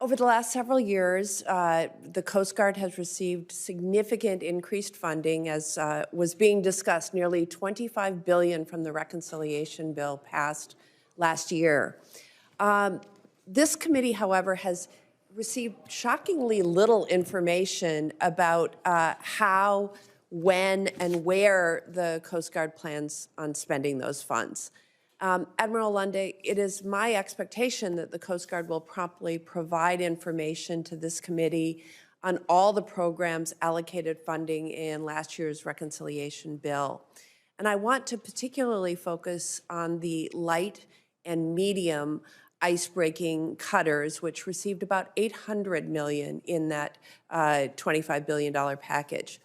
Over the last several years, the Coast Guard has received significant increased funding, as was being discussed, nearly $25 billion from the reconciliation bill passed last year. This committee, however, has received shockingly little information about how, when, and where the Coast Guard plans on spending those funds. Admiral Lunday, it is my expectation that the Coast Guard will promptly provide information to this committee on all the programs allocated funding in last year's reconciliation bill. And I want to particularly focus on the light and medium ice-breaking cutters, which received about $800 million in that $25 billion package.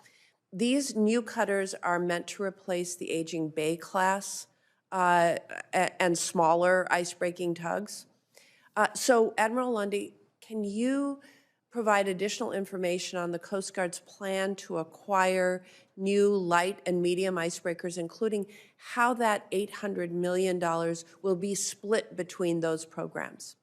These new cutters are meant to replace the aging Bay class and smaller ice-breaking tugs. So, Admiral Lunday, can you provide additional information on the Coast Guard's plan to acquire new light and medium icebreakers, including how that $800 million will be split between those programs?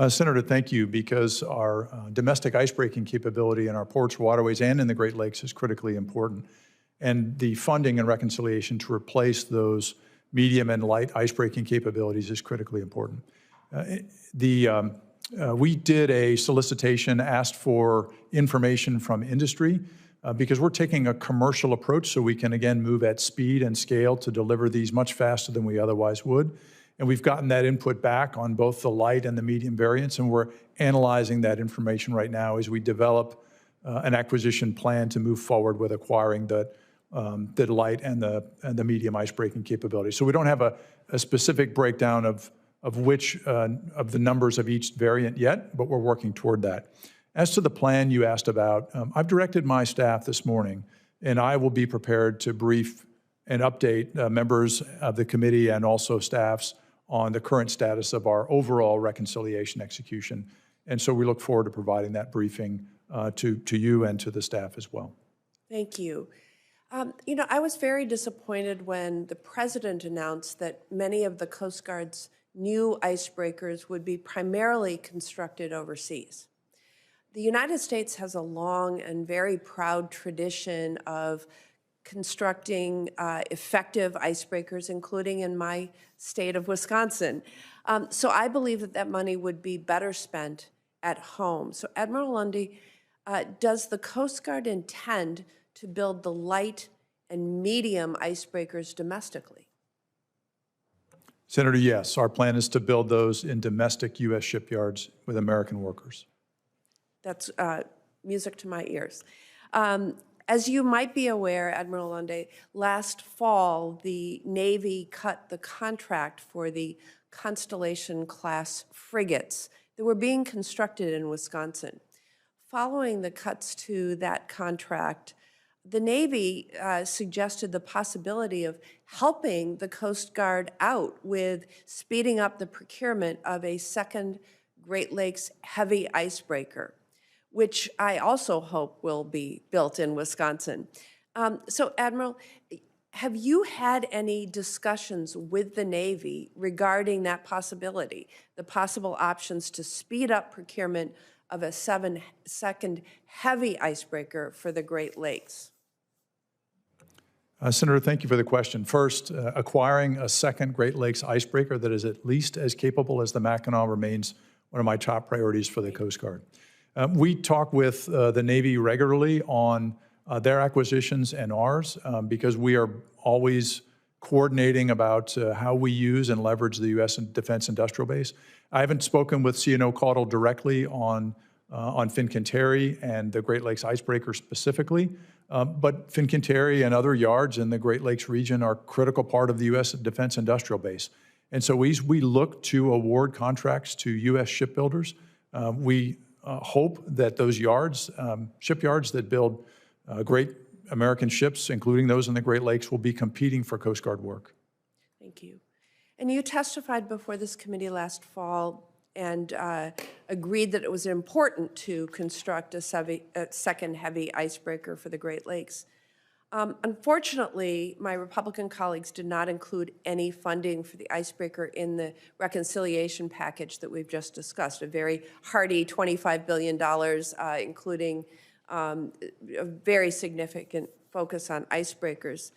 Senator, thank you, because our domestic icebreaking capability in our ports, waterways, and in the Great Lakes is critically important. And the funding and reconciliation to replace those medium and light icebreaking capabilities is critically important. We did a solicitation, asked for information from industry, because we're taking a commercial approach so we can, again, move at speed and scale to deliver these much faster than we otherwise would. And we've gotten that input back on both the light and the medium variants, and we're analyzing that information right now as we develop an acquisition plan to move forward with acquiring the light and the medium icebreaking capability. So we don't have a specific breakdown of which of the numbers of each variant yet, but we're working toward that. As to the plan you asked about, I've directed my staff this morning, and I will be prepared to brief and update members of the committee and also staffs on the current status of our overall reconciliation execution. And so we look forward to providing that briefing to you and to the staff as well. Thank you. You know, I was very disappointed when the President announced that many of the Coast Guard's new icebreakers would be primarily constructed overseas. The United States has a long and very proud tradition of constructing effective icebreakers, including in my state of Wisconsin. So I believe that that money would be better spent at home. So Admiral Lunday, does the Coast Guard intend to build the light and medium icebreakers domestically? Senator, yes. Our plan is to build those in domestic U.S. shipyards with American workers. That's music to my ears. As you might be aware, Admiral Lunday, last fall, the Navy cut the contract for the Constellation-class frigates that were being constructed in Wisconsin. Following the cuts to that contract, the Navy suggested the possibility of helping the Coast Guard out with speeding up the procurement of a second Great Lakes heavy icebreaker, which I also hope will be built in Wisconsin. So, Admiral, have you had any discussions with the Navy regarding that possibility, the possible options to speed up procurement of a second heavy icebreaker for the Great Lakes? Senator, thank you for the question. First, acquiring a second Great Lakes icebreaker that is at least as capable as the Mackinac remains one of my top priorities for the Coast Guard. We talk with the Navy regularly on their acquisitions and ours because we are always coordinating about how we use and leverage the U.S. Defense Industrial Base. I haven't spoken with C&O Caudle directly on Fincantieri and the Great Lakes icebreaker specifically, but Fincantieri and other yards in the Great Lakes region are a critical part of the U.S. Defense Industrial Base. And so we look to award contracts to U.S. shipbuilders. We hope that those yards, shipyards that build great American ships, including those in the Great Lakes, will be competing for Coast Guard work. Thank you. And you testified before this committee last fall and agreed that it was important to construct a second heavy icebreaker for the Great Lakes. Unfortunately, my Republican colleagues did not include any funding for the icebreaker in the reconciliation package that we've just discussed, a very hearty $25 billion, including a very significant focus on icebreakers.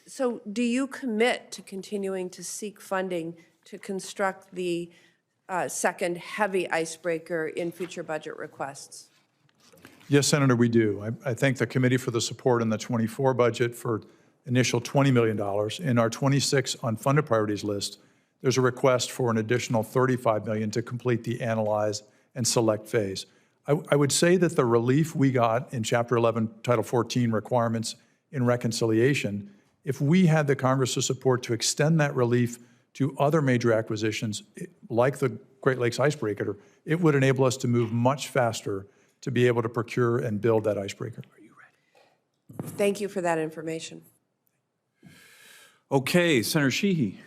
So do you commit to continuing to seek funding to construct the second heavy icebreaker in future budget requests? Yes, Senator, we do. I thank the committee for the support in the 24 budget for initial $20 million. In our 26 unfunded priorities list, there's a request for an additional $35 million to complete the analyze and select phase. I would say that the relief we got in Chapter 11, Title 14 requirements in reconciliation, if we had the Congress's support to extend that relief to other major acquisitions, like the Great Lakes icebreaker, it would enable us to move much faster to be able to procure and build that icebreaker. Are you ready? Thank you for that information. Okay, Senator Sheehy.